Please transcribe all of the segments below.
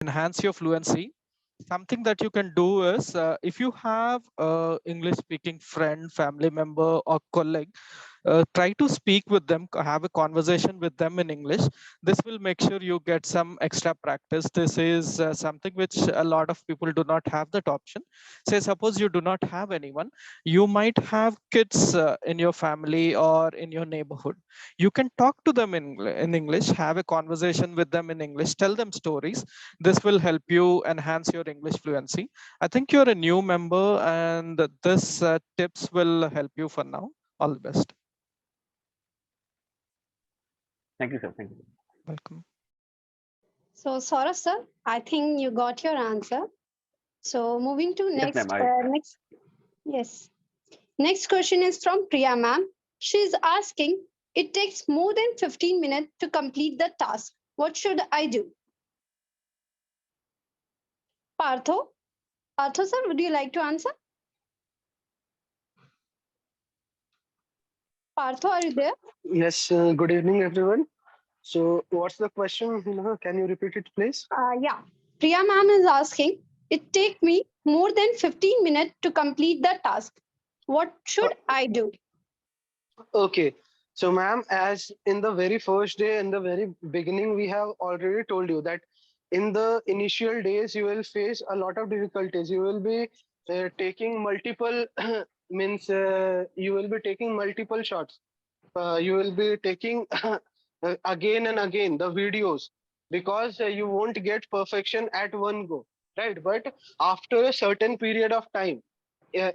enhance your fluency, something that you can do is if you have a English speaking friend, family member, or colleague, try to speak with them, have a conversation with them in English. This will make sure you get some extra practice. This is something which a lot of people do not have that option. Say suppose you do not have anyone, you might have kids in your family or in your neighborhood. You can talk to them in English, have a conversation with them in English, tell them stories. This will help you enhance your English fluency. I think you're a new member, and this tips will help you for now. All the best. Thank you, sir. Thank you. Welcome. So, Saurabh sir, I think you got your answer. So, moving to Yes, ma'am. next, yes. Next question is from Priya ma'am. She is asking, it takes more than 15 minutes to complete the task. What should I do? Partho? Partho sir, would you like to answer? Partho, are you there? Yes, good evening, everyone. So, what's the question? Can you repeat it, please? Yeah. Priya ma'am is asking, it take me more than 15 minutes to complete the task. What Uh, should I do? okay. So, ma'am, as in the very first day, in the very beginning, we have already told you that in the initial days, you will face a lot of difficulties. You will be taking multiple, means you will be taking multiple shots. You will be taking again and again the videos because you won't get perfection at one go, right? But after a certain period of time, uh,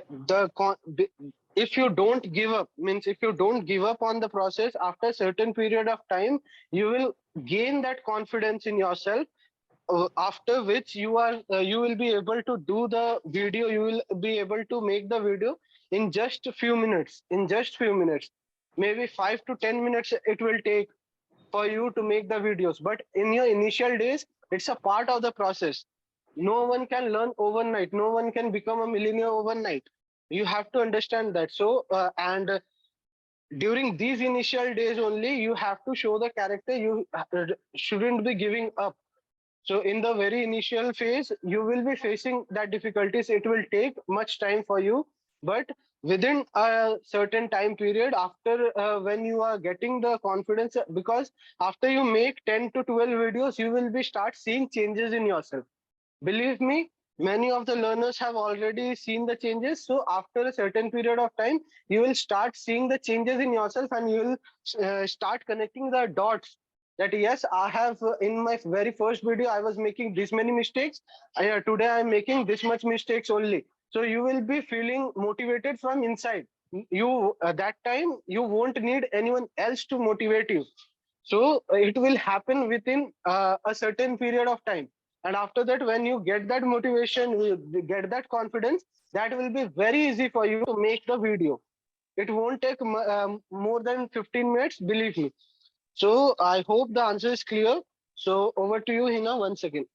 if you don't give up, means if you don't give up on the process, after a certain period of time you will gain that confidence in yourself, after which you will be able to do the video, you will be able to make the video in just a few minutes, maybe 5 to 10 minutes it will take for you to make the videos. But in your initial days, it's a part of the process. No one can learn overnight, no one can become a millionaire overnight. You have to understand that. So and during these initial days only, you have to show the character. You shouldn't be giving up. So in the very initial phase, you will be facing that difficulties. It will take much time for you, but within a certain time period, after when you are getting the confidence, because after you make 10 to 12 videos, you will be start seeing changes in yourself. Believe me, many of the learners have already seen the changes. So after a certain period of time, you will start seeing the changes in yourself, and you will start connecting the dots that yes, I have in my very first video, I was making this many mistakes. Today I'm making this much mistakes only. So you will be feeling motivated from inside. You that time you won't need anyone else to motivate you. So it will happen within a certain period of time. And after that, when you get that motivation, you get that confidence, that will be very easy for you to make the video. It won't take more than 15 minutes, believe me. So I hope the answer is clear. So over to you, Hina, once again.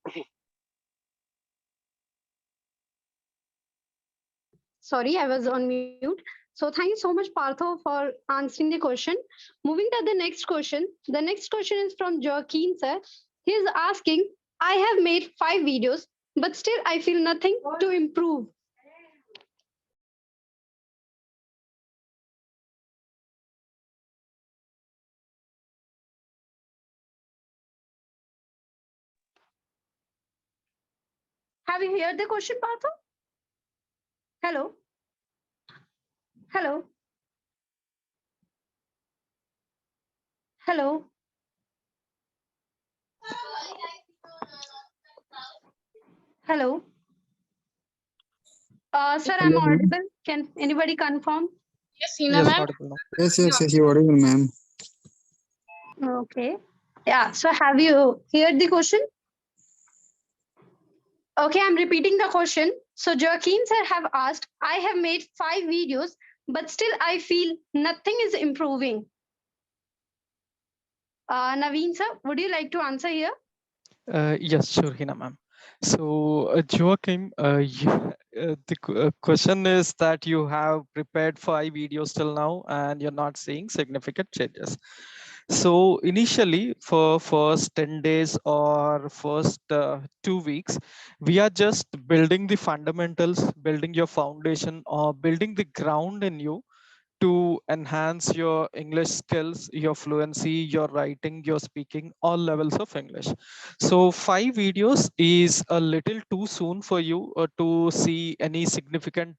Sorry, I was on mute. So thank you so much, Partho, for answering the question. Moving to the next question. The next question is from Joaquin, sir. He is asking, I have made 5 videos, but still I feel nothing to improve. Have you heard the question, Partho? Hello? Hello? Hello? Hello? Sir, I'm Hello, ma'am. audible. Can anybody confirm? Yes, Seena Yes, ma'am. audible now. Yes, you audible, ma'am. Okay. Yeah. So have you heard the question? Okay, I'm repeating the question. So Joaquin sir have asked, I have made 5 videos, but still I feel nothing is improving. Naveen sir, would you like to answer here? Yes, sure, Hina ma'am. So, Joachim, the question is that you have prepared 5 videos till now and you're not seeing significant changes. So initially for first 10 days or first 2 weeks, we are just building the fundamentals, building your foundation or building the ground in you to enhance your English skills, your fluency, your writing, your speaking, all levels of English. So 5 videos is a little too soon for you to see any significant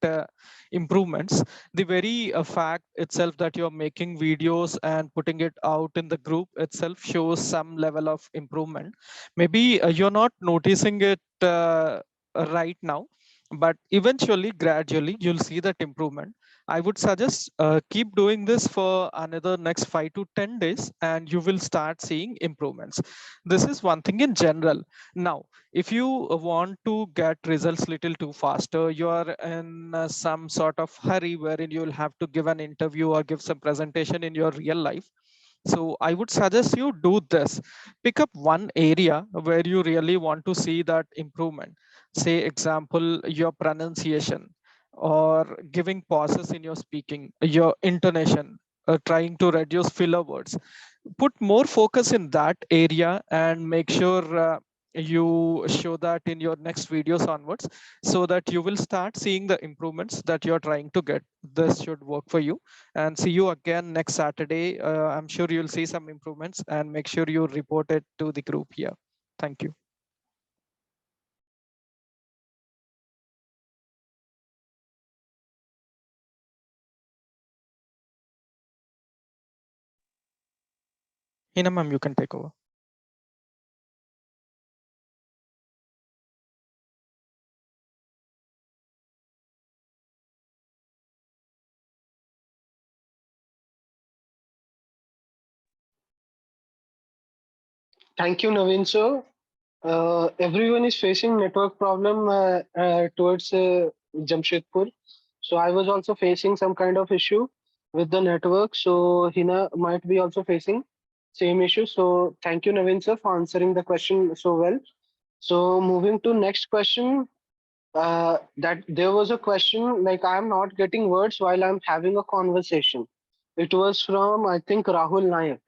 improvements. The very fact itself that you're making videos and putting it out in the group itself shows some level of improvement. Maybe you're not noticing it right now, but eventually, gradually, you'll see that improvement. I would suggest keep doing this for another next 5 to 10 days, and you will start seeing improvements. This is one thing in general. Now, if you want to get results little too faster, you are in some sort of hurry wherein you will have to give an interview or give some presentation in your real life. So I would suggest you do this. Pick up one area where you really want to see that improvement. Say, example, your pronunciation or giving pauses in your speaking, your intonation, trying to reduce filler words. Put more focus in that area and make sure you show that in your next videos onwards, so that you will start seeing the improvements that you're trying to get. This should work for you, and see you again next Saturday. I'm sure you'll see some improvements, and make sure you report it to the group here. Thank you. Hina ma'am, you can take over. Thank you, Naveen sir. Everyone is facing network problem towards Jamshedpur. So I was also facing some kind of issue with the network. So Hina might be also facing same issue. So thank you, Naveen sir, for answering the question so well. So moving to next question. That there was a question like I'm not getting words while I'm having a conversation. It was from I think Rahul Nayak.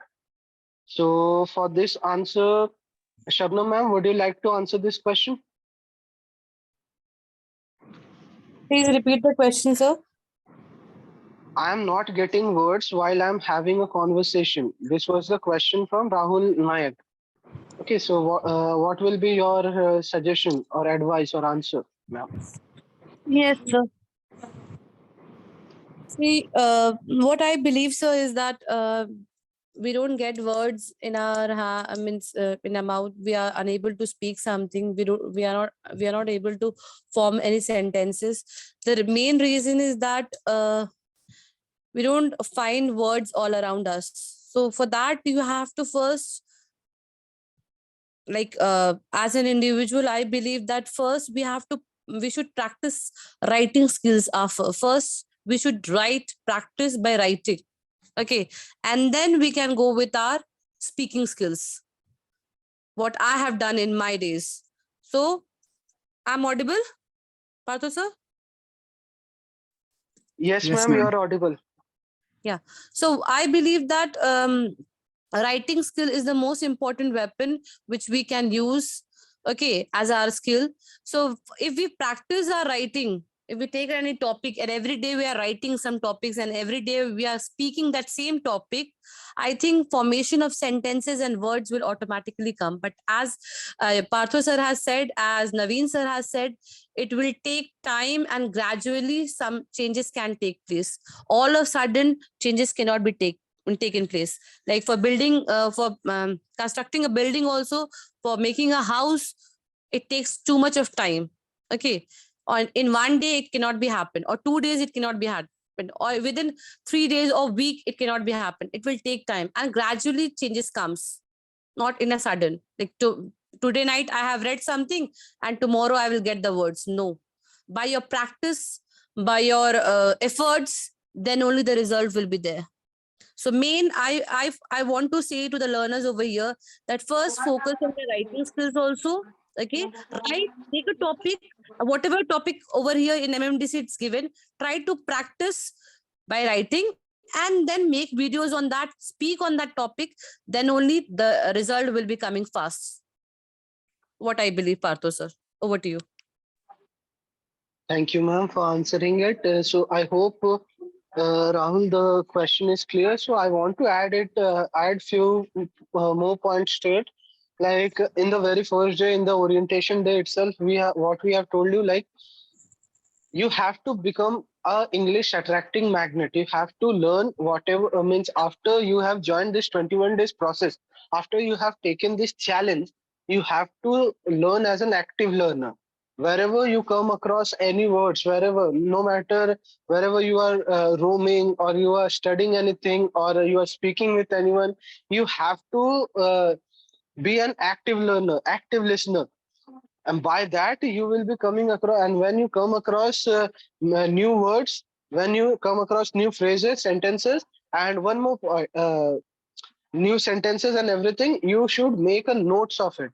So for this answer, Shabnam ma'am, would you like to answer this question? Please repeat the question, sir. I am not getting words while I'm having a conversation. This was the question from Rahul Nayak. Okay, so what will be your suggestion or advice or answer, ma'am? Yes, sir. See, what I believe, sir, is that we don't get words in our in our mouth. We are unable to speak something. We are not able to form any sentences. The main reason is that we don't find words all around us. So for that, you have to first, like, as an individual, I believe that first we should practice writing skills. First we should write, practice by writing. Okay, and then we can go with our speaking skills, what I have done in my days. So I'm audible, Partho sir? Yes, Yes, ma'am, you ma'am. are audible. Yeah. So I believe that writing skill is the most important weapon which we can use, okay, as our skill. So if we practice our writing, if we take any topic and every day we are writing some topics and every day we are speaking that same topic, I think formation of sentences and words will automatically come. But as Partho sir has said, as Naveen sir has said, it will take time and gradually some changes can take place. All of a sudden changes cannot be taken place. Like for building, for constructing a building also, for making a house, it takes too much of time. Okay, on in one day it cannot be happen, or 2 days it cannot be happen, or within 3 days or week it cannot be happen. It will take time and gradually changes comes, not in a sudden, like today night I have read something and tomorrow I will get the words. No, by your practice, by your efforts, then only the result will be there. So main, I want to say to the learners over here that first focus on the writing skills also. Okay, write, take a topic, whatever topic over here in MMDC it's given, try to practice by writing, and then make videos on that, speak on that topic, then only the result will be coming fast. What I believe, Partho sir. Over to you. Thank you, ma'am, for answering it. So I hope, Rahul, the question is clear. So I want to add few more points to it. Like in the very first day, in the orientation day itself, we have told you, like you have to become a English attracting magnet. You have to learn whatever means after you have joined this 21 days process, after you have taken this challenge, you have to learn as an active learner. Wherever you come across any words, wherever, no matter wherever you are roaming or you are studying anything or you are speaking with anyone, you have to be an active learner, active listener, and by that you will be coming across. And when you come across new words, when you come across new phrases, sentences, and one more point, new sentences and everything, you should make a note of it.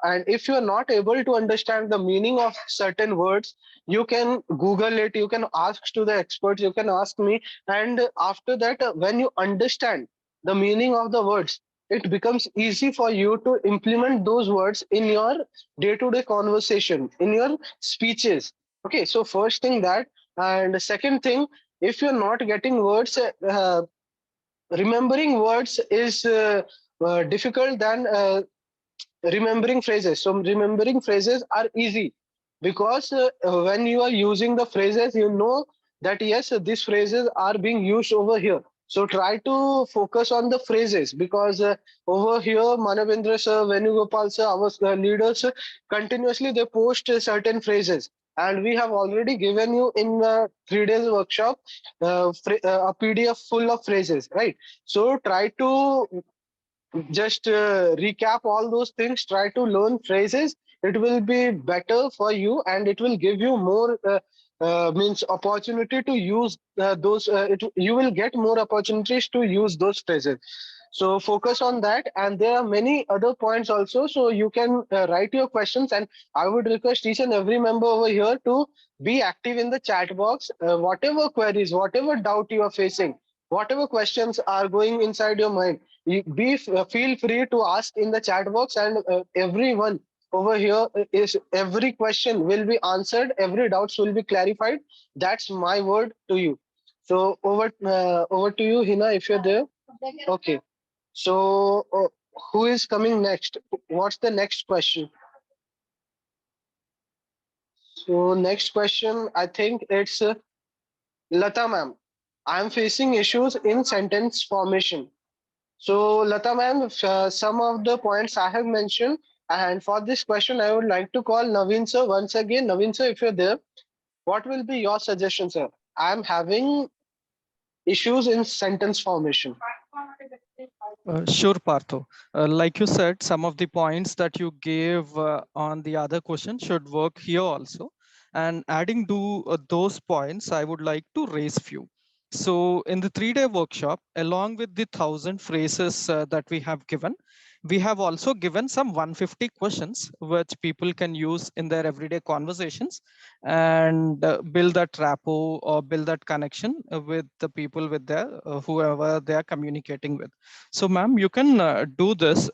And if you are not able to understand the meaning of certain words, you can google it, you can ask to the experts, you can ask me. And after that, when you understand the meaning of the words, it becomes easy for you to implement those words in your day to day conversation, in your speeches. Okay, so first thing that. And second thing, if you're not getting words, remembering words is difficult than remembering phrases. So remembering phrases are easy because when you are using the phrases, you know that yes, these phrases are being used over here. So try to focus on the phrases, because over here, Manavendra sir, Venugopal sir, our leaders, continuously they post certain phrases. And we have already given you in 3 days workshop a PDF full of phrases, right? So try to just recap all those things, try to learn phrases. It will be better for you and it will give you more means opportunity to use you will get more opportunities to use those phrases. So focus on that, and there are many other points also, so you can write your questions. And I would request each and every member over here to be active in the chat box. Whatever queries, whatever doubt you are facing, whatever questions are going inside your mind, feel free to ask in the chat box. And everyone over here is every question will be answered, every doubts will be clarified. That's my word to you. So over to you, Hina, if you're there. Okay, so who is coming next? What's the next question? So next question, I think it's Lata ma'am. I'm facing issues in sentence formation. So, Lata ma'am, some of the points I have mentioned, and for this question, I would like to call Naveen sir once again. Naveen sir, if you're there, what will be your suggestion, sir? I'm having issues in sentence formation. Sure, Partho. Like you said, some of the points that you gave on the other question should work here also. And adding to those points, I would like to raise few. So in the 3-day workshop, along with the 1,000 phrases that we have given, we have also given some 150 questions which people can use in their everyday conversations and build that rapport or build that connection with the people, with their whoever they are communicating with. So ma'am, you can do this.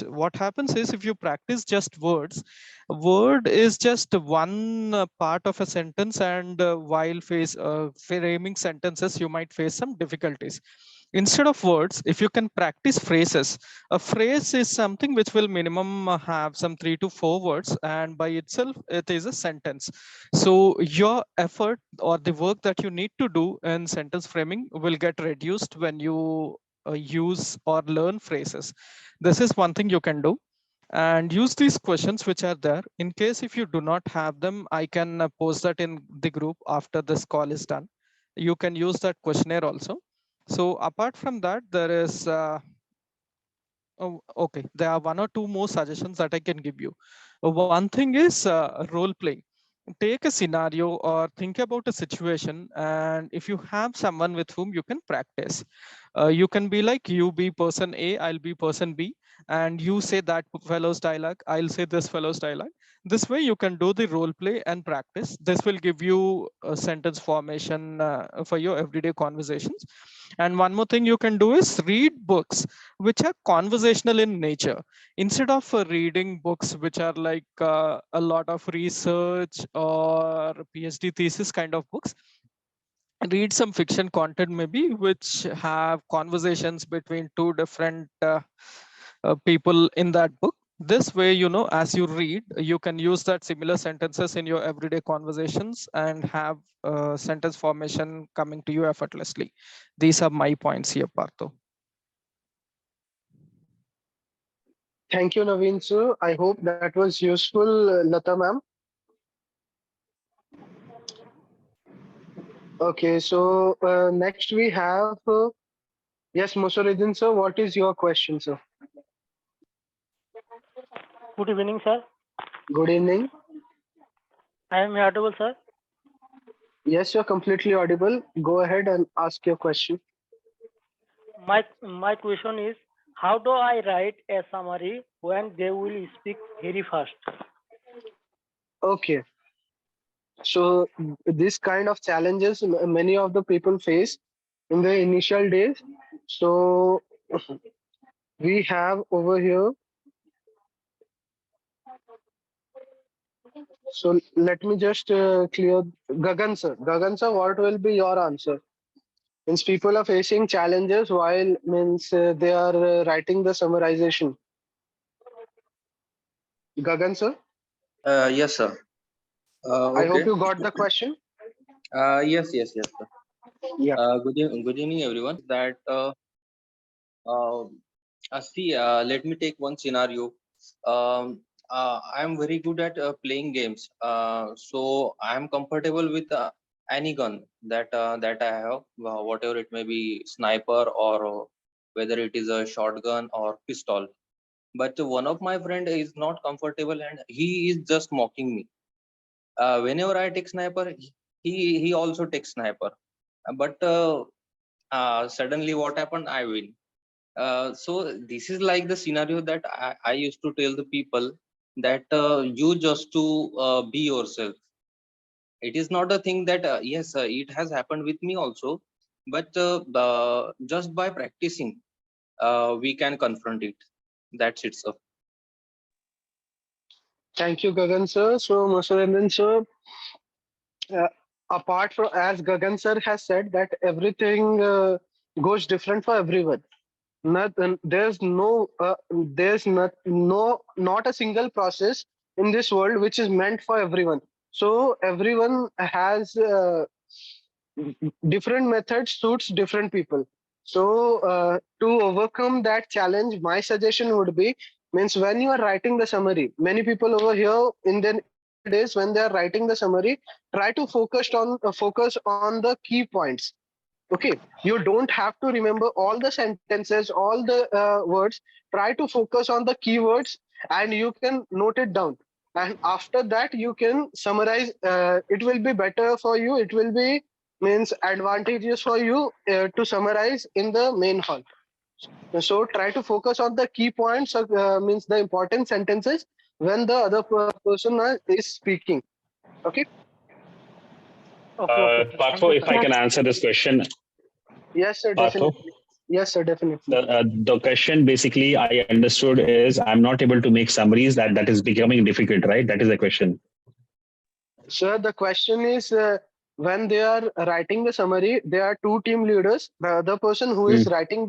What happens is, if you practice just words, word is just one part of a sentence, and while framing sentences, you might face some difficulties. Instead of words, if you can practice phrases, a phrase is something which will minimum have some 3 to 4 words, and by itself it is a sentence. So your effort or the work that you need to do in sentence framing will get reduced when you use or learn phrases. This is one thing you can do, and use these questions which are there. In case if you do not have them, I can post that in the group after this call is done. You can use that questionnaire also. So apart from that, there is oh, okay, there are 1 or 2 more suggestions that I can give you. One thing is role playing. Take a scenario or think about a situation, and if you have someone with whom you can practice, you can be like, you be person A, I'll be person B, and you say that fellow's dialogue, I'll say this fellow's dialogue. This way you can do the role play and practice. This will give you a sentence formation for your everyday conversations. And one more thing you can do is read books which are conversational in nature, instead of reading books which are like a lot of research or PhD thesis kind of books. Read some fiction content maybe which have conversations between two different people in that book. This way, as you read, you can use that similar sentences in your everyday conversations and have sentence formation coming to you effortlessly. These are my points here, Partho. Thank you, Naveen sir. I hope that was useful, Lata ma'am. Okay, so next we have yes, Musaruddin sir. What is your question, sir? Good evening, sir. Good evening. I am audible, sir. Yes, you're completely audible. Go ahead and ask your question. My question is, how do I write a summary when they will speak very fast? Okay, so this kind of challenges many of the people face in the initial days. So we have over here. So let me just clear Gagan sir. Gagan sir, what will be your answer? Means people are facing challenges while means they are writing the summarization. Gagan sir, Yes, sir. I hope Okay. you got the question. Yes, yes, yes, sir. Yeah. Good evening, everyone. That uh, see, let me take one scenario. I'm very good at playing games. So I'm comfortable with any gun that I have, whatever it may be, sniper or whether it is a shotgun or pistol. But one of my friend is not comfortable and he is just mocking me. Whenever I take sniper, he also takes sniper. But suddenly, what happened? I win. So this is like the scenario that I used to tell the people that you just to be yourself. It is not a thing that yes, it has happened with me also, but just by practicing, we can confront it. That's it, sir. Thank you, Gagan sir. So Musaruddin sir, uh, apart from as Gagan sir has said that everything goes different for everyone. Not, there's not a single process in this world which is meant for everyone. So everyone has different methods suits different people. So to overcome that challenge, my suggestion would be means when you are writing the summary, many people over here in the initial days when they are writing the summary, try to focus on the key points. Okay, you don't have to remember all the sentences, all the words. Try to focus on the keywords and you can note it down, and after that you can summarize. It will be better for you, it will be means advantageous for you to summarize in the main hall. So try to focus on the key points, means the important sentences when the other person is speaking. Okay. Okay, okay, sir. Thank Partho, you, if sir. I can answer this question, Yes sir, Partho. definitely. Yes sir, definitely. The question basically I understood is I'm not able to make summaries, that is becoming difficult, right? That is the question. Sir, the question is when they are writing the summary, there are two team leaders. The other person who Hmm. is writing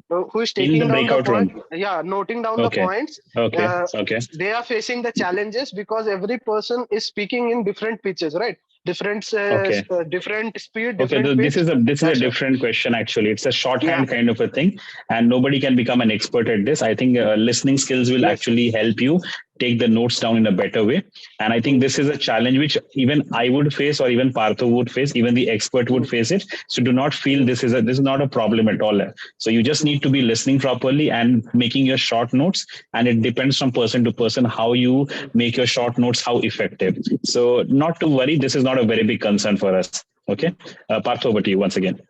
who is In the taking down the breakout point, room. yeah, noting down the Okay. points. Okay. Okay. They are facing the challenges because every person is speaking in different pitches, right? Okay. Different speed, Okay, different this pitch. is a That's right. different question actually. It's a Yeah. shorthand kind of a thing, and nobody can become an expert at this. I think listening skills will Yes. actually help you take the notes down in a better way. And I think this is a challenge which even I would face, or even Partho would face, even the expert would face it. So do not feel this is not a problem at all. So you just need to be listening properly and making your short notes. And it depends from person to person how you make your short notes, how effective. So not to worry, this is not a very big concern for us. Okay, Partho, over to you once again.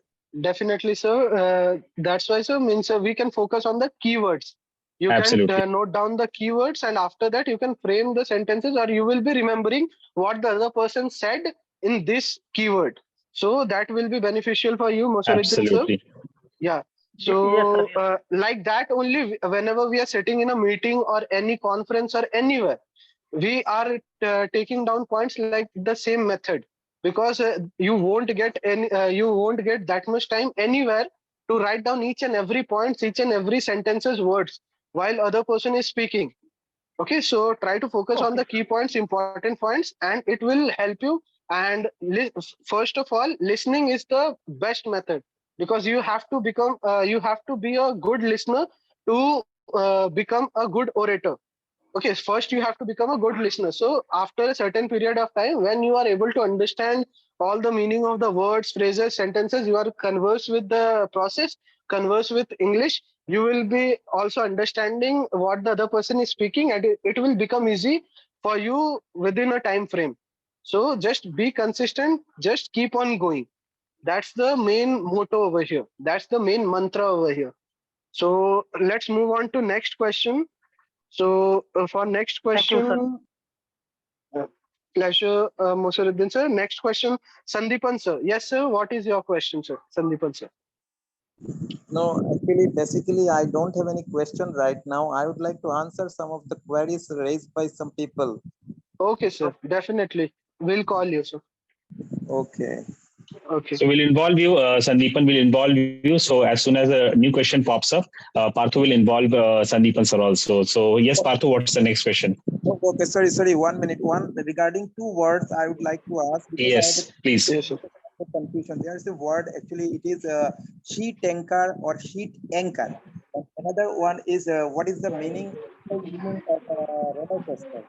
Definitely, sir. That's why, sir, means we can focus on the keywords. You can Absolutely. note down the keywords, and after that you can frame the sentences, or you will be remembering what the other person said in this keyword. So that will be beneficial for you, Mosaruddin sir. Absolutely. Yeah. Yes, sir. So Yes. like that only, whenever we are sitting in a meeting or any conference or anywhere, we are taking down points like the same method, because you won't get that much time anywhere to write down each and every points, each and every sentences words while other person is speaking. Okay, so try to focus on the Okay. key points, important points, and it will help you. And first of all, listening is the best method, because you have to be a good listener to become a good orator. Okay, first you have to become a good listener. So after a certain period of time, when you are able to understand all the meaning of the words, phrases, sentences, you are converse with the process, converse with English, you will be also understanding what the other person is speaking, and it will become easy for you within a time frame. So just be consistent, just keep on going. That's the main motto over here, that's the main mantra over here. So let's move on to next question. So for next Thank you, sir. question, uh, pleasure, Mosaruddin sir. Next question, Sandipan sir. Yes, sir. What is your question, sir? Sandipan sir. No, actually, basically, I don't have any question right now. I would like to answer some of the queries raised by some people. Okay, sir. Definitely. We'll call you, sir. Okay. Okay. So we'll involve you, Sandeepan will involve you. So as soon as a new question pops up, Parthu will involve Sandeepan sir also. So yes, Parthu, what's the next question? Okay, sorry. 1 minute. One regarding two words I would like to ask, because I have Yes, please. Yes, sir. a confusion. There is a word, actually it is sheet anchor or sheet anchor. And another one is what is the meaning of roller coaster?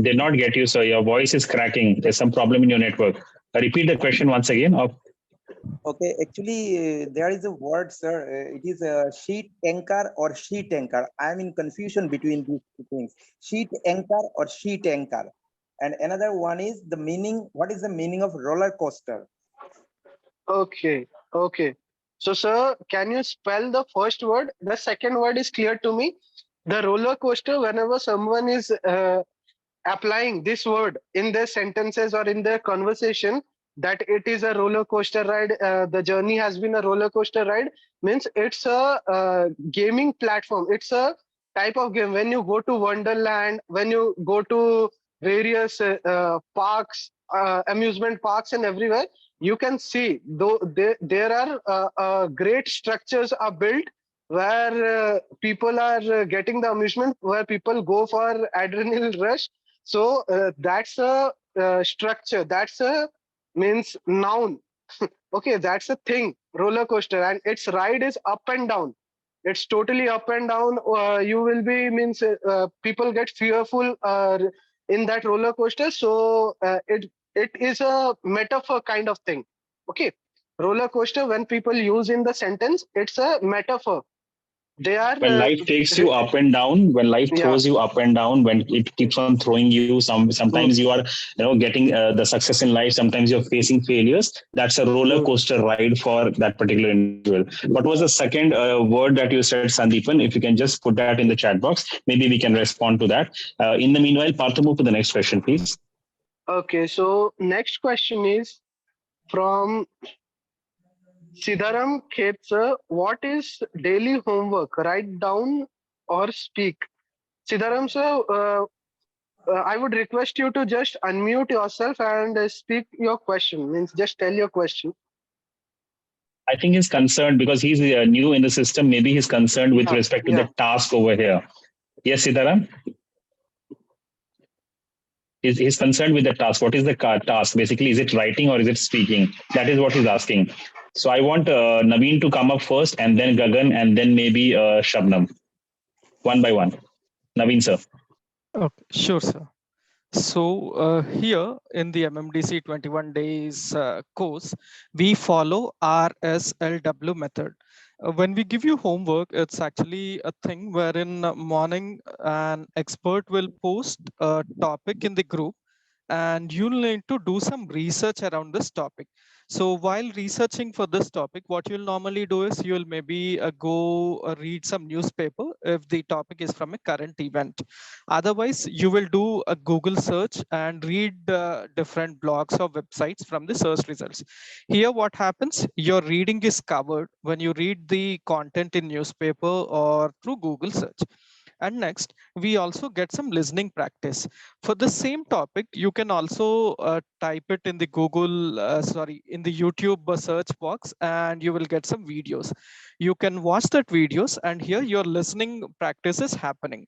Did not get you, sir. Your voice is cracking. There's some problem in your network. Repeat the question once again. Okay, actually, there is a word, sir. It is a sheet anchor or sheet anchor. I am in confusion between these two things. Sheet anchor or sheet anchor. And another one is the meaning. What is the meaning of roller coaster? Okay. Okay. So, sir, can you spell the first word? The second word is clear to me. The roller coaster, whenever someone is applying this word in their sentences or in their conversation, that it is a roller coaster ride, the journey has been a roller coaster ride, means it's a gaming platform, it's a type of game. When you go to Wonderland, when you go to various parks, amusement parks and everywhere, you can see though there are great structures are built where people are getting the amusement, where people go for adrenaline rush. So that's a structure. That's a means noun. Okay, that's a thing. Roller coaster, and its ride is up and down. It's totally up and down. You will be means people get fearful in that roller coaster. So it is a metaphor kind of thing. Okay, roller coaster, when people use in the sentence, it's a metaphor. They are When life takes you up and down, when life yeah. throws you up and down, when it keeps on throwing you, sometimes you are getting the success in life, sometimes you're facing failures. That's a roller Mm. coaster ride for that particular individual. What was the second word that you said, Sandeepan? If you can just put that in the chat box, maybe we can respond to that. In the meanwhile, Partha, move to the next question, please. Okay, so next question is from Siddharam Khetsa. What is daily homework? Write down or speak? Siddharam sir, I would request you to just unmute yourself and speak your question. Means just tell your question. I think he's concerned because he's new in the system. Maybe he's concerned with Yeah, respect to the yeah. task over here. Yes, Sitaram? He's concerned with the task. What is the task? Basically, is it writing or is it speaking? That is what he's asking. So I want Naveen to come up first, and then Gagan, and then maybe Shabnam, one by one. Naveen, sir. Okay, sure, sir. So here in the MMDC 21 days course, we follow RSLW method. When we give you homework, it's actually a thing wherein morning an expert will post a topic in the group, and you'll need to do some research around this topic. So while researching for this topic, what you'll normally do is you'll maybe go read some newspaper if the topic is from a current event. Otherwise, you will do a Google search and read different blogs or websites from the search results. Here, what happens? Your reading is covered when you read the content in newspaper or through Google search. And next, we also get some listening practice. For the same topic, you can also type it in the in the YouTube search box, and you will get some videos. You can watch that videos, and here your listening practice is happening.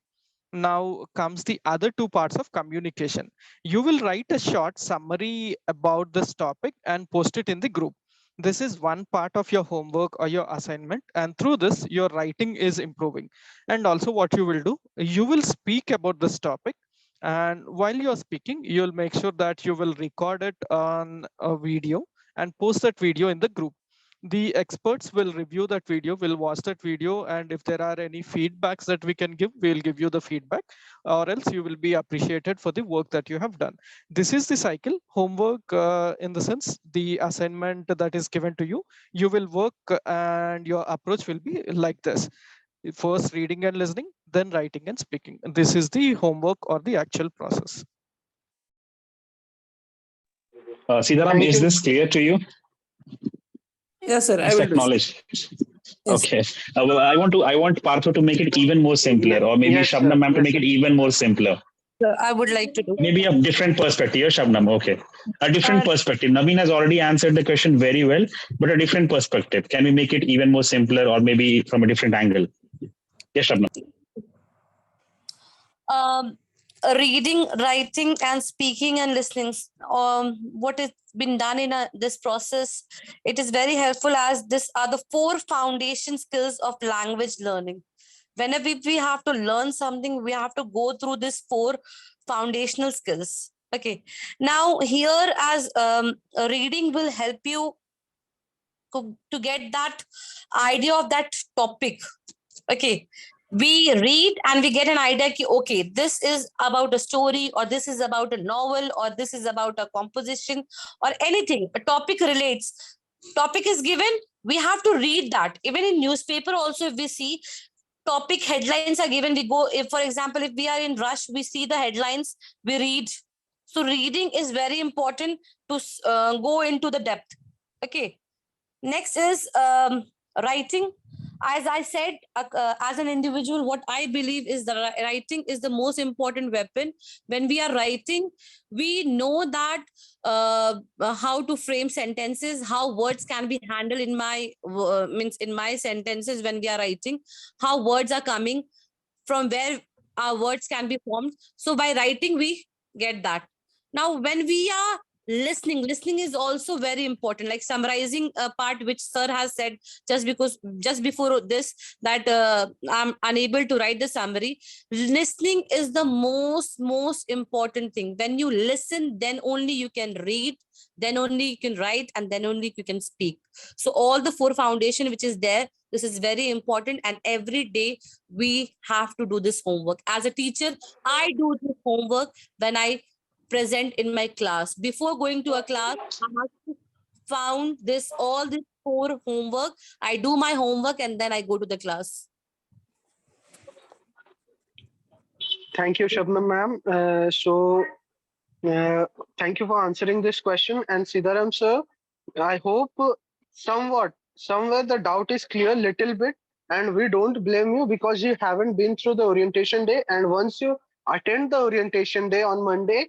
Now comes the other two parts of communication. You will write a short summary about this topic and post it in the group. This is one part of your homework or your assignment, and through this your writing is improving. And also what you will do, you will speak about this topic, and while you're speaking, you'll make sure that you will record it on a video and post that video in the group. The experts will review that video, will watch that video, and if there are any feedbacks that we can give, we'll give you the feedback, or else you will be appreciated for the work that you have done. This is the cycle. Homework, in the sense, the assignment that is given to you, you will work and your approach will be like this. First reading and listening, then writing and speaking. This is the homework or the actual process. Sitaram, Thank is you. this clear to you? Yes, sir. I Please will do so. acknowledge. Yes. Okay. Well, I want Partho to make it even more simpler, or maybe Yes, sir. Shabnam ma'am to Yes, make sir. it even more simpler. I would like to do. Maybe a different perspective. Shabnam, okay. A different perspective. Naveen has already answered the question very well, but a different perspective. Can we make it even more simpler, or maybe from a different angle? Yes, Shabnam. um, Reading, writing, and speaking and listening. What has been done in this process, it is very helpful, as this are the four foundation skills of language learning. Whenever we have to learn something, we have to go through this four foundational skills. Okay. Now here, as reading will help you to get that idea of that topic. Okay, we read and we get an idea ki, okay, this is about a story, or this is about a novel, or this is about a composition, or anything a topic relates. Topic is given, we have to read that. Even in newspaper also, if we see topic headlines are given, we go, if for example, if we are in rush, we see the headlines, we read. So reading is very important to go into the depth. Okay. Next is writing. As I said, as an individual, what I believe is that writing is the most important weapon. When we are writing, we know that how to frame sentences, how words can be handled in my means in my sentences. When we are writing, how words are coming, from where our words can be formed. So by writing, we get that. Now, when we are listening is also very important, like summarizing a part which sir has said, just before this, that I'm unable to write the summary. Listening is the most important thing. When you listen, then only you can read, then only you can write, and then only you can speak. So all the four foundation which is there, this is very important, and every day we have to do this homework. As a teacher, I do this homework when I present in my class. Before going to a class, I have to found this all this four homework. I do my homework and then I go to the class. Thank you, Shabnam ma'am. Thank you for answering this question. And Siddharam sir, I hope somewhere the doubt is clear little bit, and we don't blame you because you haven't been through the orientation day. And once you attend the orientation day on Monday,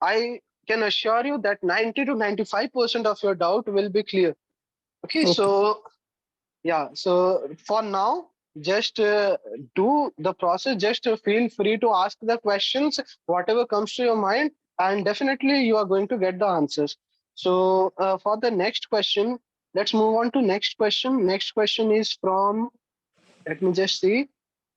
I can assure you that 90 to 95% of your doubt will be clear. Okay, so yeah, so for now, just do the process. Just feel free to ask the questions, whatever comes to your mind, and definitely you are going to get the answers. So for the next question, let's move on to next question. Next question is from, let me just see.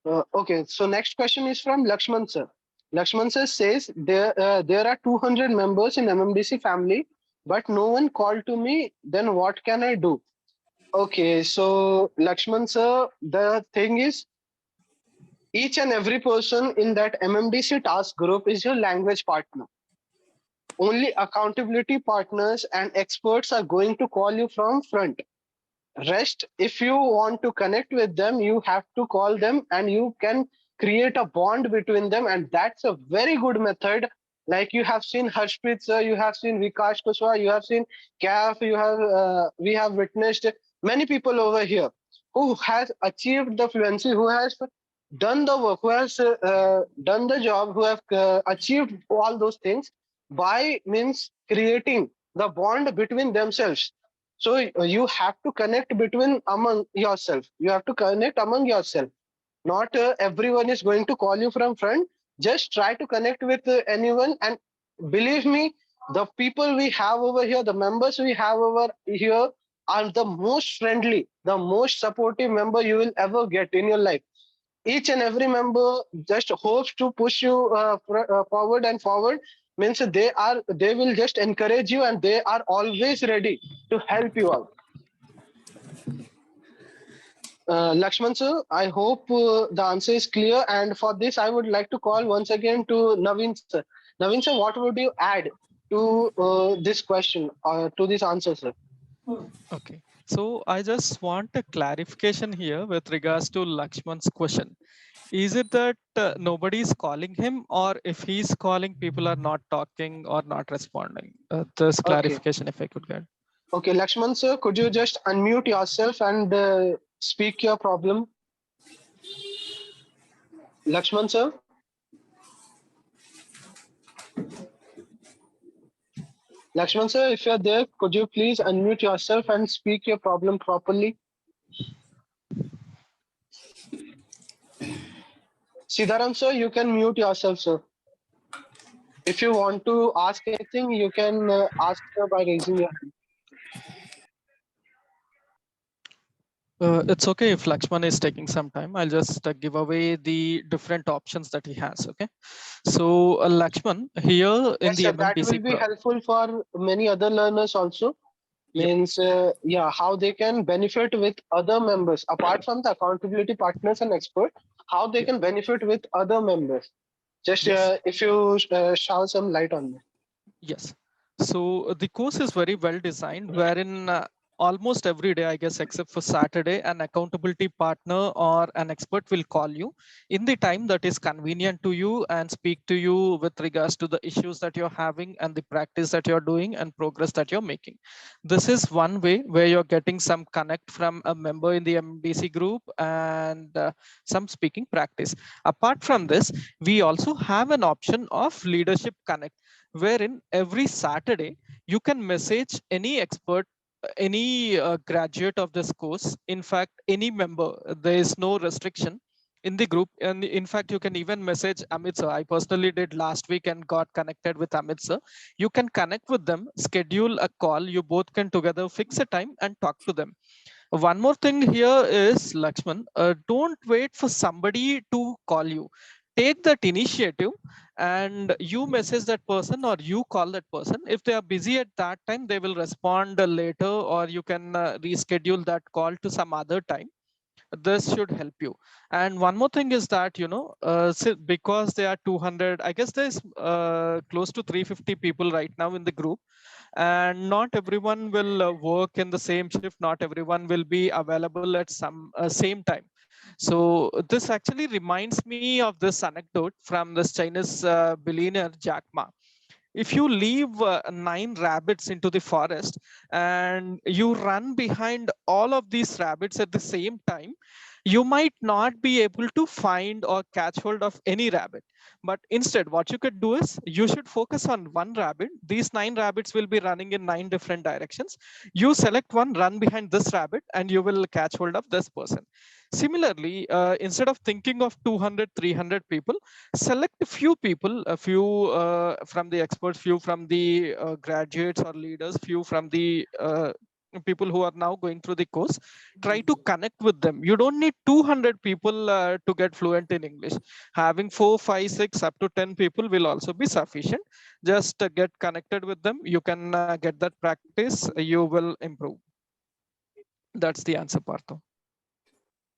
Okay, so next question is from Lakshman sir. Lakshman sir says there are 200 members in MMDC family, but no one called to me. Then what can I do? Okay, so Lakshman sir, the thing is, each and every person in that MMDC task group is your language partner. only accountability partners and experts are going to call you from front. Rest, if you want to connect with them, you have to call them and you can create a bond between them, and that's a very good method. Like you have seen Harshpreet sir, you have seen Vikash Kushwaha, you have seen Kaf, you have we have witnessed many people over here who has achieved the fluency, who has done the work, who has done the job, who have achieved all those things by means creating the bond between themselves. So you have to connect between among yourself. You have to connect among yourself. Not everyone is going to call you from front. Just try to connect with anyone, and believe me, the people we have over here, the members we have over here, are the most friendly, the most supportive member you will ever get in your life. Each and every member just hopes to push you forward and forward. Means they will just encourage you, and they are always ready to help you out. Lakshman sir, I hope the answer is clear, and for this I would like to call once again to Naveen sir. Naveen sir, what would you add to this question or to this answer, sir? Okay. So I just want a clarification here with regards to Lakshman's question. Is it that nobody is calling him, or if he's calling, people are not talking or not responding? This Okay. clarification, if I could get. Okay, Lakshman sir, could you just unmute yourself and speak your problem? Lakshman sir? Lakshman sir, if you're there, could you please unmute yourself and speak your problem properly? Siddharam sir, you can mute yourself, sir. If you want to ask anything, you can ask by raising your hand. It's okay if Lakshman is taking some time. I'll just give away the different options that he has. Okay. So Lakshman, here in Yes, the sir, that MMDC will be helpful for many other learners also. Yep. Means, yeah, how they can benefit with other members apart from the accountability partners and expert, how they Yep. can benefit with other members. Just Yes. if you shower some light on that. Yes. So the course is very well designed, wherein almost every day, I guess, except for Saturday, an accountability partner or an expert will call you in the time that is convenient to you and speak to you with regards to the issues that you're having and the practice that you're doing and progress that you're making. This is one way where you're getting some connect from a member in the MDC group and some speaking practice. Apart from this, we also have an option of leadership connect, wherein every Saturday you can message any expert, any graduate of this course, in fact, any member. There is no restriction in the group. And in fact, you can even message Amit sir. I personally did last week and got connected with Amit sir. You can connect with them, schedule a call. You both can together fix a time and talk to them. One more thing here is, Lakshman, don't wait for somebody to call you. Take that initiative and you message that person or you call that person. If they are busy at that time, they will respond later, or you can reschedule that call to some other time. This should help you. And one more thing is that, because there are 200, I guess there's close to 350 people right now in the group, and not everyone will work in the same shift. Not everyone will be available at some same time. So this actually reminds me of this anecdote from this Chinese billionaire Jack Ma. If you leave 9 rabbits into the forest and you run behind all of these rabbits at the same time, you might not be able to find or catch hold of any rabbit. But instead, what you could do is you should focus on one rabbit. These 9 rabbits will be running in 9 different directions. You select one, run behind this rabbit, and you will catch hold of this person. Similarly, instead of thinking of 200, 300 people, select a few people, a few from the experts, few from the graduates or leaders, few from the people who are now going through the course. Try to connect with them. You don't need 200 people to get fluent in English. Having 4, 5, 6 up to 10 people will also be sufficient. Just get connected with them. You can get that practice. You will improve. That's the answer, Partho.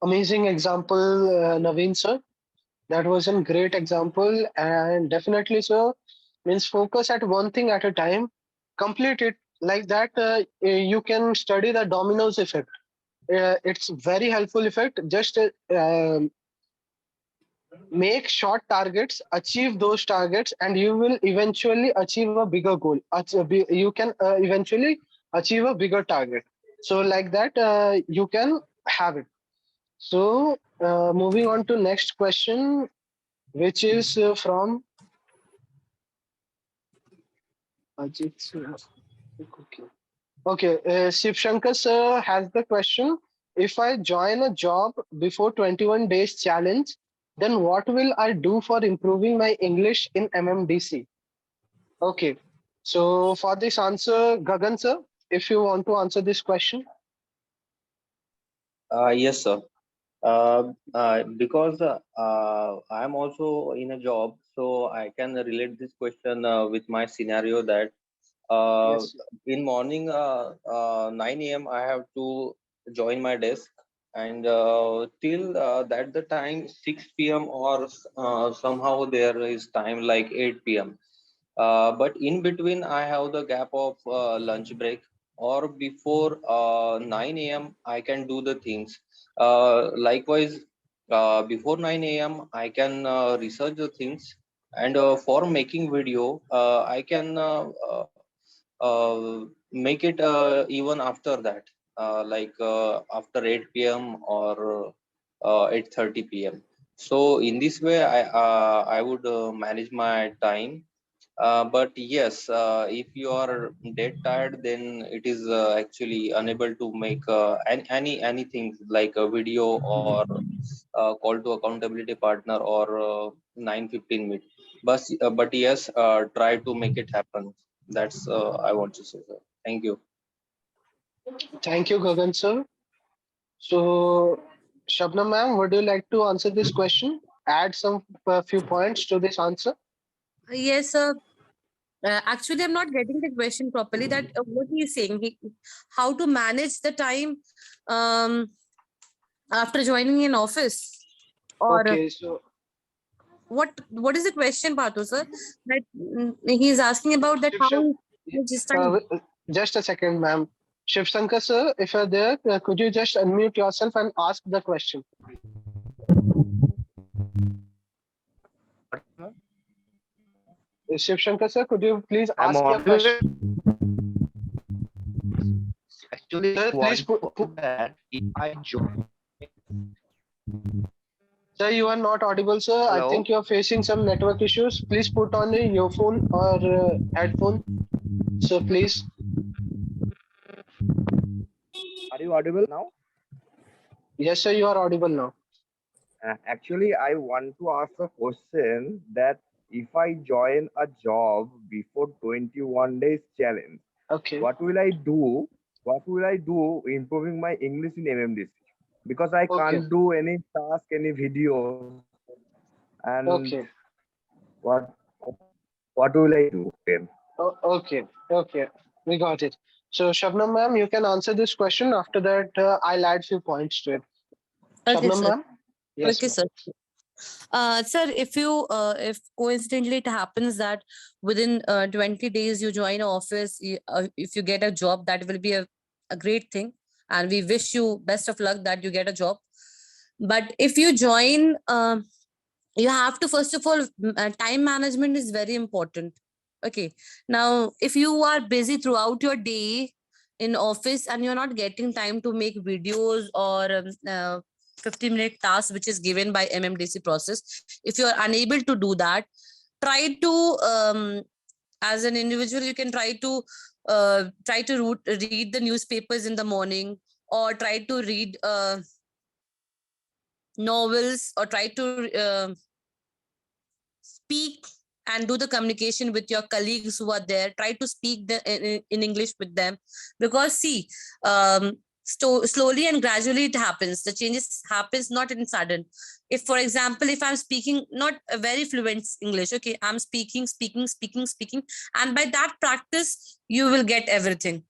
Amazing example, Naveen sir. That was a great example, and definitely, sir, means focus at one thing at a time, complete it. Like that, you can study the dominoes effect. It's very helpful effect. Just make short targets, achieve those targets, and you will eventually achieve a bigger goal. You can eventually achieve a bigger target. So like that, you can have it. So moving on to next question, which is from Ajit. Okay. Okay, Shiv Shankar sir has the question. If I join a job before 21 days challenge, then what will I do for improving my English in MMDC? Okay, so for this answer, Gagan sir, if you want to answer this question. Yes, sir. Because I'm also in a job, so I can relate this question with my scenario that Yes. in morning 9 a.m. I have to join my desk, and till that the time 6 p.m. or somehow there is time like 8 p.m. But in between I have the gap of lunch break, or before 9 a.m. I can do the things. Likewise, before 9 a.m. I can research the things, and for making video I can make it even after that, after 8 p.m. or 8:30 p.m. So in this way, I would manage my time. But yes, if you are dead tired, then it is actually unable to make anything like a video or call to accountability partner or 9:15 meet. But yes, try to make it happen. That's I want to say, sir. Thank you. Thank you, Gagan sir. So, Shabnam ma'am, would you like to answer this question? Add some few points to this answer. Yes, sir. Actually, I'm not getting the question properly. That what he is saying, how to manage the time um, after joining an office, or Okay, so what is the question, Patu sir? That he is asking about that Shiv how Shank- he manage his time. just a second, ma'am. Shiv Shankar sir, if you're there, could you just unmute yourself and ask the question? Shiv Shankar sir, could you please I'm ask your audible. question? Actually, Sir, I please want to ask that if I join. sir, you are not audible, sir. I Hello, think you're facing some network issues. Please put on a earphone or headphone. So please. are you audible now? Yes, sir, you are audible now. Actually, I want to ask a question that if I join a job before 21 days challenge, Okay. what will I do? What will I do improving my English in MMDC? Because I Okay. can't do any task, any videos, and Okay. what what will I do then? Okay. Okay. We got it. So, Shabnam ma'am, you can answer this question. After that, I'll add few points to it. Okay, Shabnam sir. ma'am? Yes, Okay, ma'am. sir. Sir, if coincidentally it happens that within 20 days you join an office, if you get a job, that will be a great thing. And we wish you best of luck that you get a job. But if you join, you have to, first of all, time management is very important. Okay. Now, if you are busy throughout your day in office and you're not getting time to make videos or 50-minute task which is given by MMDC process, if you are unable to do that, try to as an individual you can try to read the newspapers in the morning, or try to read novels, or try to speak and do the communication with your colleagues who are there. Try to speak in English with them, because see, slowly and gradually it happens. The changes happens not in sudden. If, for example, if I'm speaking not a very fluent English, okay, I'm speaking, and by that practice you will get everything.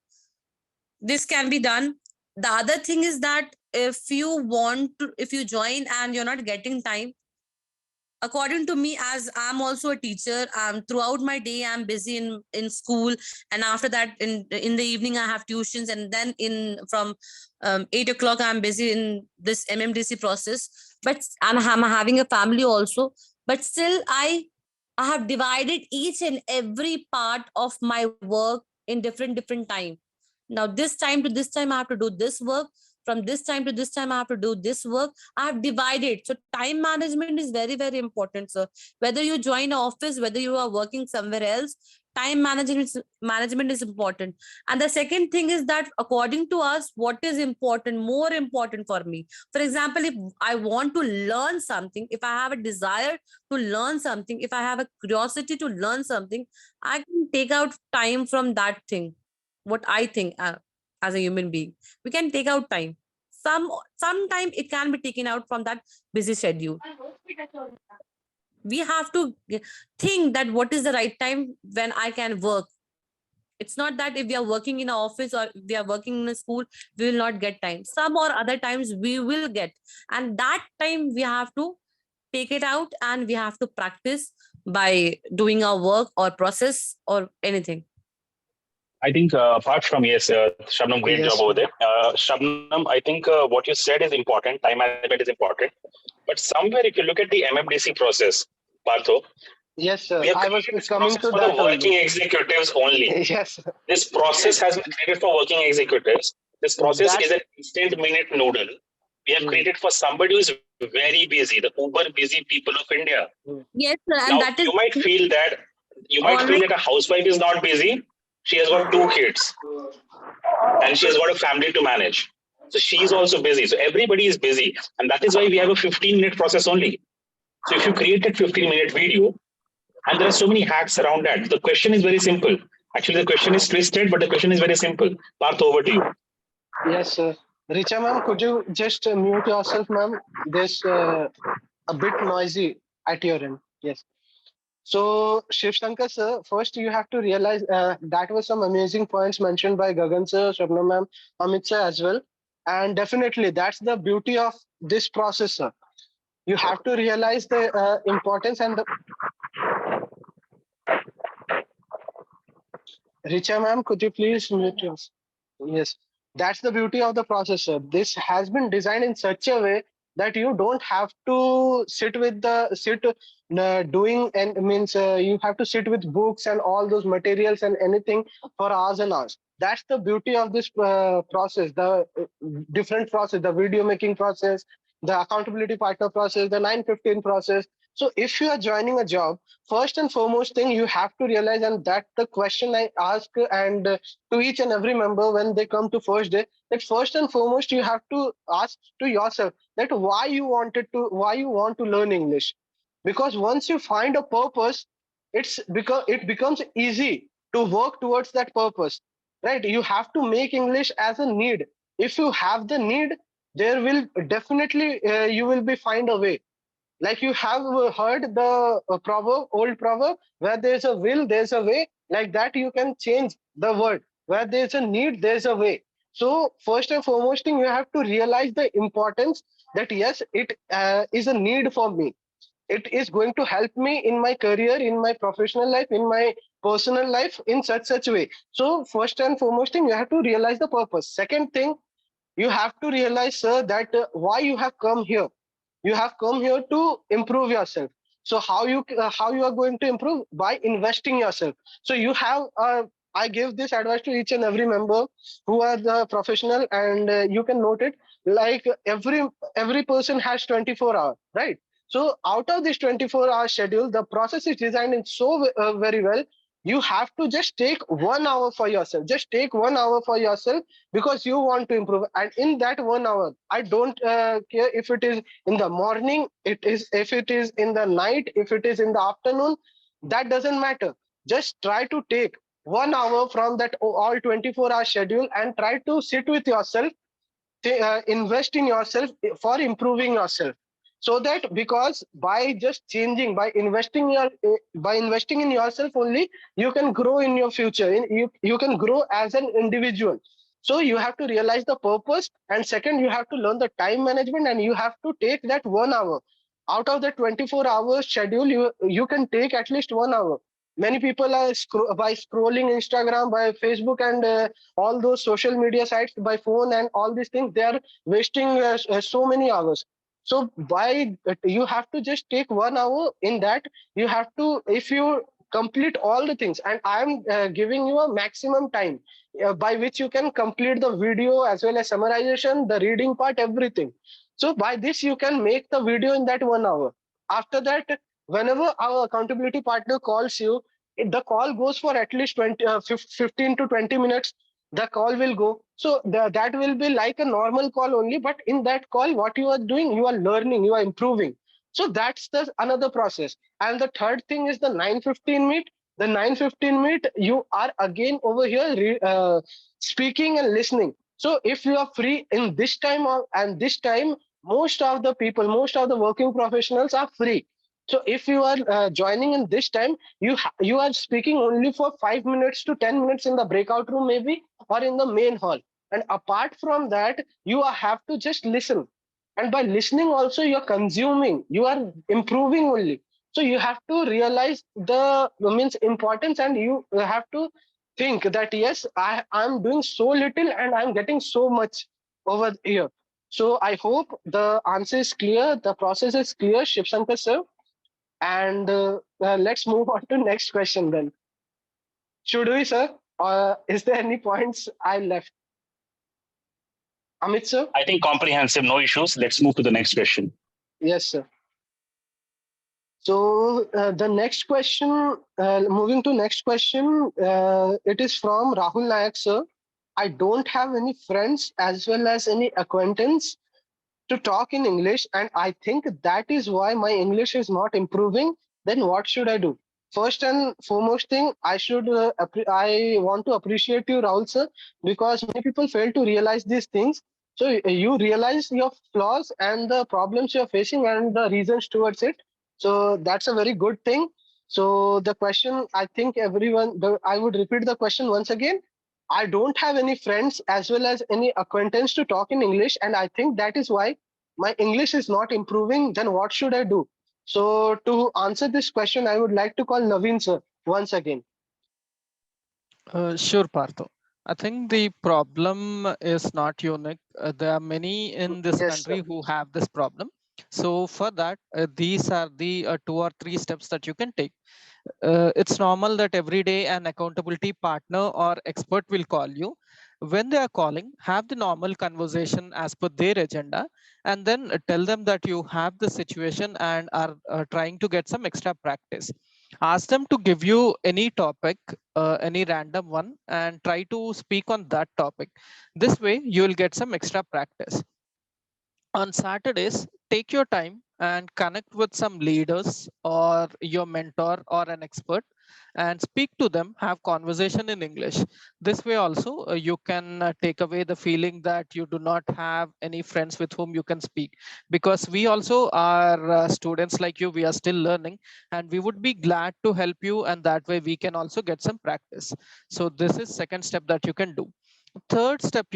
This can be done. The other thing is that if you join and you're not getting time, according to me, as I'm also a teacher, throughout my day I'm busy in school, and after that in the evening I have tuitions, and then in from 8 o'clock I'm busy in this MMDC process. But and I'm having a family also, but still I have divided each and every part of my work in different time. Now this time to this time I have to do this work, from this time to this time I have to do this work. I have divided. So time management is very important, sir. Whether you join an office, whether you are working somewhere else, time management is important. And the second thing is that according to us, what is important, more important for me. For example, if I want to learn something, if I have a desire to learn something, if I have a curiosity to learn something, I can take out time from that thing. What I think, as a human being, we can take out time. Sometime it can be taken out from that busy schedule. We have to think that what is the right time when I can work. It's not that if we are working in an office or we are working in a school, we will not get time. Some or other times we will get, and that time we have to take it out, and we have to practice by doing our work or process or anything. I think apart from, yes, Shabnam, great job Yes, over ma'am. there. Shabnam, I think what you said is important. Time management is important. But somewhere, if you look at the MMDC process, Partho, Yes, we sir. have I was created this coming process to for the that working only. executives only. Yes, This process has been created for working executives. This process that. is an instant minute noodle. We have Mm, created for somebody who is very busy, the uber busy people of India. mm. Yes, sir, Now, and that is you might feel always that a housewife is not busy. She has got two kids and she has got a family to manage. So she is also busy. So everybody is busy. And that is why we have a 15-minute process only. So if you create that 15-minute video, and there are so many hacks around that, the question is very simple. Actually, the question is twisted, but the question is very simple. Parth, over to you. Yes, sir. Richa, ma'am, could you just mute yourself, ma'am? There's a bit noisy at your end. Yes. So, Shiv Shankar, sir, first you have to realize that was some amazing points mentioned by Gagan sir, Shabnam ma'am, Amit sir as well. And definitely, that's the beauty of this process, sir. You have to realize the importance and the. Richa, ma'am, could you please mute yourself? Yes, that's the beauty of the processor. This has been designed in such a way that you don't have to sit doing and means you have to sit with books and all those materials and anything for hours and hours. That's the beauty of this process. The different process, the video making process, the accountability partner process, the 915 process. So if you are joining a job, first and foremost thing you have to realize, and that the question I ask and to each and every member when they come to first day, that first and foremost you have to ask to yourself that why you want to learn English. Because once you find a purpose, it becomes easy to work towards that purpose, right? You have to make English as a need. If you have the need, there will definitely you will be find a way. Like you have heard the old proverb, where there's a will, there's a way. Like that, you can change the word. Where there's a need, there's a way. So first and foremost thing, you have to realize the importance that yes, it is a need for me. It is going to help me in my career, in my professional life, in my personal life, in such way. So first and foremost thing, you have to realize the purpose. Second thing, you have to realize, sir, that why you have come here. You have come here to improve yourself. So how you are going to improve? By investing yourself. So you have I give this advice to each and every member who are the professional, and you can note it. Like every person has 24 hours, right? So out of this 24-hour schedule, the process is designed in so very well. You have to just take 1 hour for yourself. Just take 1 hour for yourself, because you want to improve. And in that 1 hour, I don't care if it is in the morning, it is if it is in the night, if it is in the afternoon, that doesn't matter. Just try to take 1 hour from that all 24-hour schedule and try to sit with yourself, invest in yourself for improving yourself. So that, because by just changing, by investing in yourself only, you can grow in your future. You can grow as an individual. So you have to realize the purpose, and second, you have to learn the time management, and you have to take that 1 hour. Out of the 24 hours schedule, you can take at least 1 hour. Many people are by scrolling Instagram, by Facebook, and all those social media sites, by phone and all these things, they are wasting so many hours. So by you have to just take 1 hour. In that, you have to, if you complete all the things, and I am giving you a maximum time by which you can complete the video as well as summarization, the reading part, everything. So by this, you can make the video in that 1 hour. After that, whenever our accountability partner calls you, the call goes for at least 15 to 20 minutes. The call will go. So that will be like a normal call only. But in that call, what you are doing, you are learning, you are improving. So that's the another process. And the third thing is the 9:15 meet. The 9:15 meet, you are again over here speaking and listening. So if you are free in this time and this time, most of the people, most of the working professionals are free. So if you are joining in this time, you are speaking only for 5 minutes to 10 minutes in the breakout room, maybe, or in the main hall. And apart from that, have to just listen. And by listening, also you're consuming, you are improving only. So you have to realize the means importance, and you have to think that yes, I'm doing so little and I'm getting so much over here. So I hope the answer is clear, the process is clear, Shivshankar sir. And let's move on to next question then. Should we, sir? Or is there any points I left? Amit sir? I think comprehensive, no issues. Let's move to the next question. Yes, sir. So the next question, moving to next question, it is from Rahul Nayak sir. I don't have any friends as well as any acquaintance to talk in English, and I think that is why my English is not improving. Then what should I do? First and foremost thing, I want to appreciate you, Rahul sir, because many people fail to realize these things. So you realize your flaws and the problems you're facing and the reasons towards it. So that's a very good thing. So the question, I think I would repeat the question once again. I don't have any friends as well as any acquaintance to talk in English, and I think that is why my English is not improving. Then what should I do? So to answer this question, I would like to call Naveen sir once again. Sure, Partho. I think the problem is not unique. There are many in this Yes, sir. country who have this problem. So for that, these are the 2 or 3 steps that you can take. It's normal that every day an accountability partner or expert will call you. When they are calling, have the normal conversation as per their agenda, and then tell them that you have the situation and are trying to get some extra practice. Ask them to give you any topic, any random one, and try to speak on that topic. This way you will get some extra practice. On Saturdays, take your time and connect with some leaders or your mentor or an expert and speak to them, have conversation in English. This way also you can take away the feeling that you do not have any friends with whom you can speak, because we also are students like you, we are still learning, and we would be glad to help you, and that way we can also get some practice. So this is second step that you can do. Third step,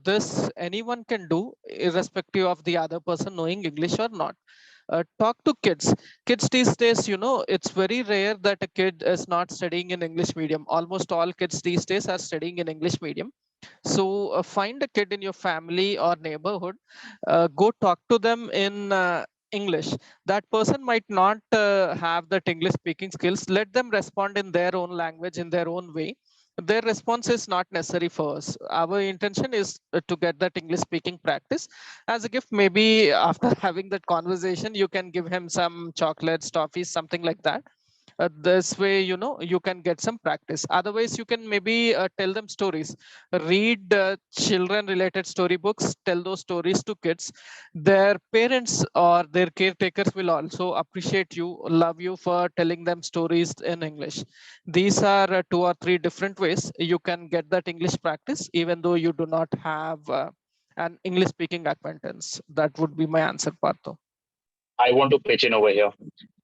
this anyone can do irrespective of the other person knowing English or not. Talk to kids these days. It's very rare that a kid is not studying in English medium. Almost all kids these days are studying in English medium. So find a kid in your family or neighborhood, go talk to them in English. That person might not have that English speaking skills. Let them respond in their own language, in their own way. Their response is not necessary for us. Our intention is to get that English speaking practice. As a gift, maybe after having that conversation, you can give him some chocolates, toffees, something like that. This way, you can get some practice. Otherwise, you can maybe tell them stories. Read children related storybooks, tell those stories to kids. Their parents or their caretakers will also appreciate you, love you for telling them stories in English. These are 2 or 3 different ways you can get that English practice, even though you do not have an English speaking acquaintance. That would be my answer, Partho. I want to pitch in over here.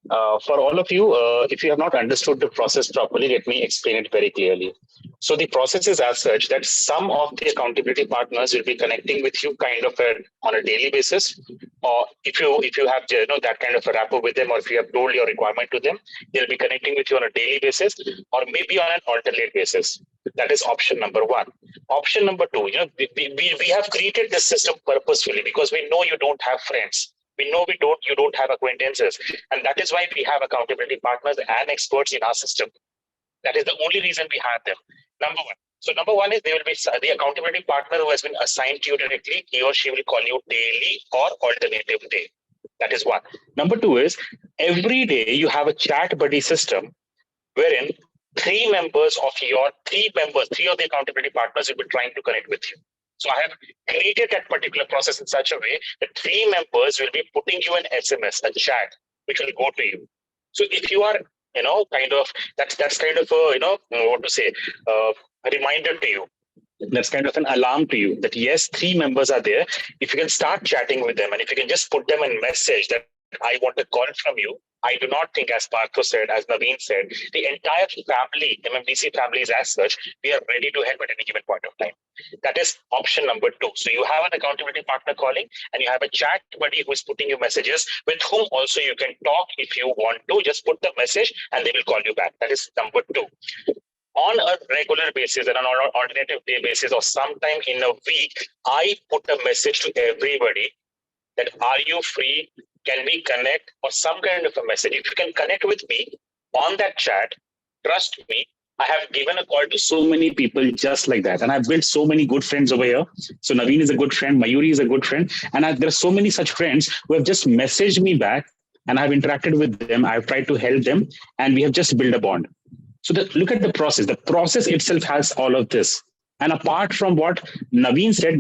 For all of you, if you have not understood the process properly, let me explain it very clearly. So the process is as such that some of the accountability partners will be connecting with you kind of on a daily basis, or if you have that kind of a rapport with them, or if you have told your requirement to them, they'll be connecting with you on a daily basis, or maybe on an alternate basis. That is option number one. Option number two, we have created this system purposefully because we know you don't have friends. We know you don't have acquaintances, and that is why we have accountability partners and experts in our system. That is the only reason we have them. Number one. So number one is they will be the accountability partner who has been assigned to you directly. He or she will call you daily or alternative day. That is one. Number two is every day you have a chat buddy system wherein three of the accountability partners will be trying to connect with you. So I have created that particular process in such a way that three members will be putting you an SMS, a chat, which will go to you. So if you are, kind of that's kind of a, what to say, a reminder to you. That's kind of an alarm to you that yes, three members are there. If you can start chatting with them and if you can just put them a message that I want a call from you, I do not think, as Partho said, as Naveen said, the entire family, MMDC family is as such, we are ready to help at any given point of time. That is option number two. So you have an accountability partner calling and you have a chat buddy who is putting you messages with whom also you can talk if you want to. Just put the message and they will call you back. That is number two. On a regular basis and on an alternative day basis or sometime in a week, I put a message to everybody that are you free? Can we connect? Or some kind of a message. If you can connect with me on that chat, trust me, I have given a call to so many people just like that. And I've built so many good friends over here. So Naveen is a good friend, Mayuri is a good friend. And there are so many such friends who have just messaged me back and I've interacted with them. I've tried to help them and we have just built a bond. So look at the process. The process itself has all of this. And apart from what Naveen said,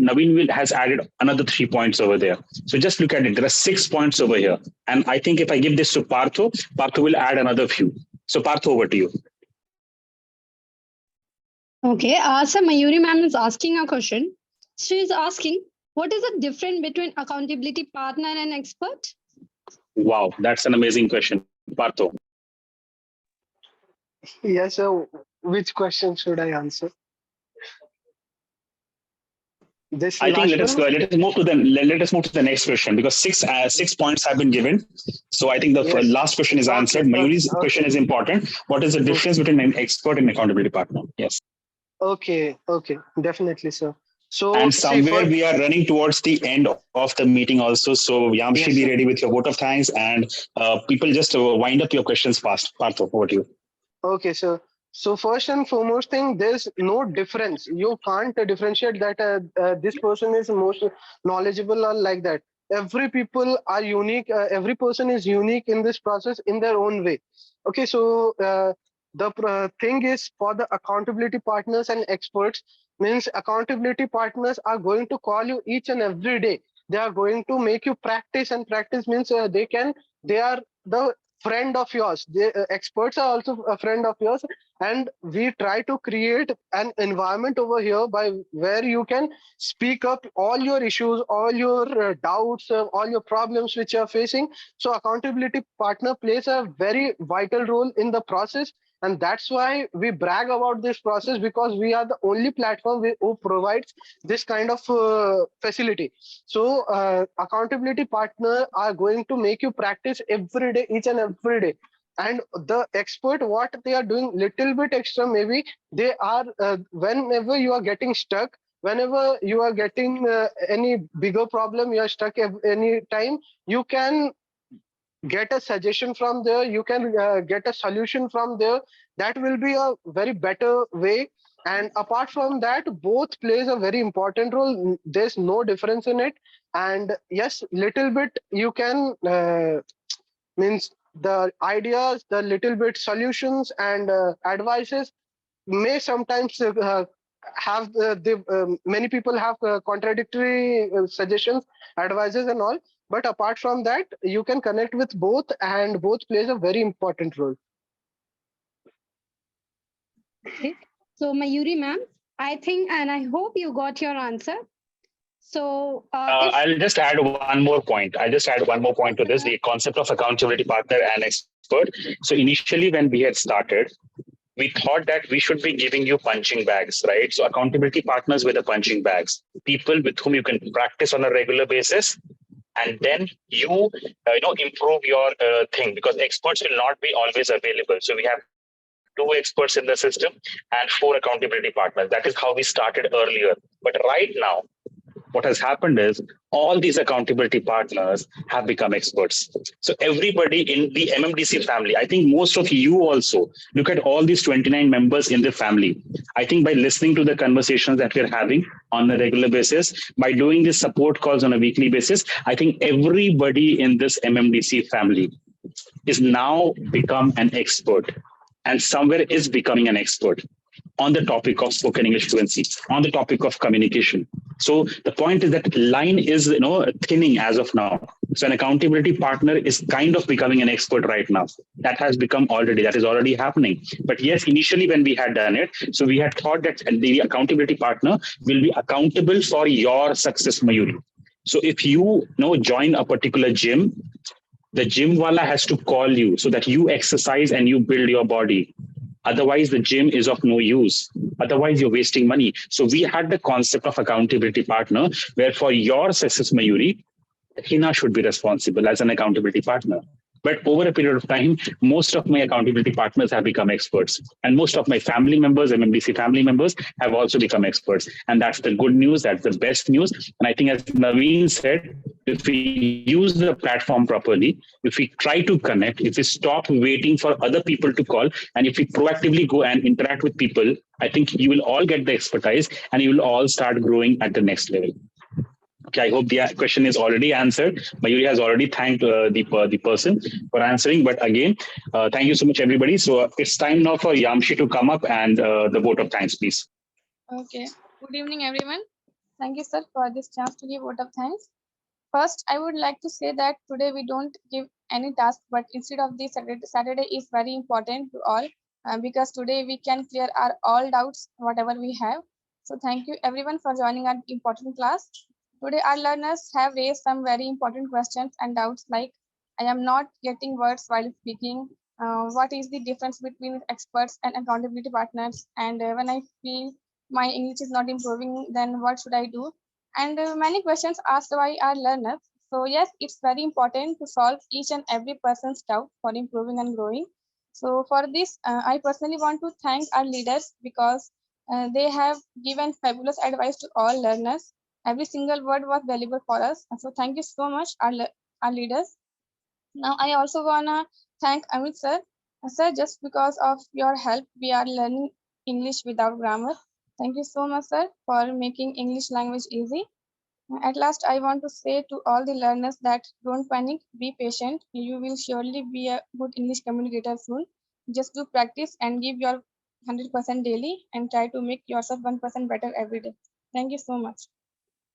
has added another 3 points over there. So just look at it. There are 6 points over here. And I think if I give this to Partho, Partho will add another few. So Partho, over to you. Okay, so Mayuri ma'am is asking a question. She is asking, what is the difference between accountability partner and expert? Wow, that's an amazing question. Partho. Yes, so which question should I answer? This I think last one? let us move to the next question because 6 points have been given. So I think the Yes. last question is answered. Mayuri's question is important. What is the difference between an expert and accountability partner? Yes. Okay, definitely, sir. So and somewhere we are running towards the end of the meeting also. So Yamshi, be ready with your vote of thanks and people just wind up your questions fast. Partho, over to you. Okay, so first and foremost thing, there's no difference. You can't differentiate that this person is most knowledgeable or like that. Every people are unique. Every person is unique in this process in their own way. Okay, so the thing is for the accountability partners and experts means accountability partners are going to call you each and every day. They are going to make you practice, and practice means they are the friend of yours. The experts are also a friend of yours, and we try to create an environment over here by where you can speak up all your issues, all your doubts, all your problems which you are facing. So accountability partner plays a very vital role in the process, and that's why we brag about this process, because we are the only platform who provides this kind of facility. So accountability partner are going to make you practice every day, each and every day. And the expert, what they are doing little bit extra, maybe they are whenever you are getting stuck, whenever you are getting any bigger problem, you are stuck any time, you can get a suggestion from there, you can get a solution from there. That will be a very better way. And apart from that, both plays a very important role. There's no difference in it. And yes, little bit you can means the ideas, the little bit solutions and advices may sometimes have many people have contradictory suggestions, advices and all. But apart from that, you can connect with both, and both plays a very important role. Okay. So Mayuri ma'am, I think and I hope you got your answer. So I'll just add one more point. I'll just add one more point to this. The concept of accountability partner and expert expert. So initially when we had started, we thought that we should be giving you punching bags, right? So accountability partners with the punching bags, people with whom you can practice on a regular basis, and then improve your thing, because experts will not be always available. So we have 2 experts in the system and 4 accountability partners. That is how we started earlier. But right now, what has happened is all these accountability partners have become experts. So everybody in the MMDC family, I think most of you also look at all these 29 members in the family. I think by listening to the conversations that we're having on a regular basis, by doing these support calls on a weekly basis, I think everybody in this MMDC family is now become an expert, and somewhere is becoming an expert on the topic of spoken English fluency, on the topic of communication. So the point is that line is thinning as of now. So an accountability partner is kind of becoming an expert right now. That has become already, that is already happening. But yes, initially when we had done it, so we had thought that the accountability partner will be accountable for your success, Mayuri. So if you join a particular gym, the gym wala has to call you so that you exercise and you build your body. Otherwise, the gym is of no use. Otherwise, you're wasting money. So we had the concept of accountability partner, where for your success, Mayuri, Hina should be responsible as an accountability partner. But over a period of time, most of my accountability partners have become experts. And most of my family members, MMDC family members, have also become experts. And that's the good news. That's the best news. And I think, as Naveen said, if we use the platform properly, if we try to connect, if we stop waiting for other people to call, and if we proactively go and interact with people, I think you will all get the expertise and you will all start growing at the next level. Okay, I hope the question is already answered. Mayuri has already thanked the person for answering. But again, thank you so much, everybody. So it's time now for Yamshi to come up and the vote of thanks, please. Okay. Good evening, everyone. Thank you, sir, for this chance to give vote of thanks. First, I would like to say that today we don't give any task, but instead of this, Saturday is very important to all because today we can clear our all doubts, whatever we have. So thank you, everyone, for joining our important class. Today, our learners have raised some very important questions and doubts like, I am not getting words while speaking. What is the difference between experts and accountability partners? And when I feel my English is not improving, then what should I do? And many questions asked by our learners. So yes, it's very important to solve each and every person's doubt for improving and growing. So for this, I personally want to thank our leaders because they have given fabulous advice to all learners. Every single word was valuable for us. So thank you so much, our leaders. Now I also wanna thank Amit sir. Sir, just because of your help, we are learning English without grammar. Thank you so much, sir, for making English language easy. At last, I want to say to all the learners that don't panic, be patient. You will surely be a good English communicator soon. Just do practice and give your 100% daily and try to make yourself 1% better every day. Thank you so much.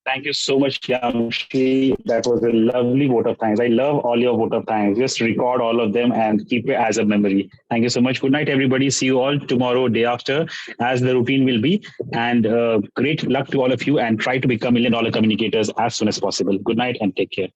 Thank you so much, Yamshi. That was a lovely vote of thanks. I love all your vote of thanks. Just record all of them and keep it as a memory. Thank you so much. Good night, everybody. See you all tomorrow, day after, as the routine will be. And great luck to all of you, and try to become $1 million communicators as soon as possible. Good night and take care.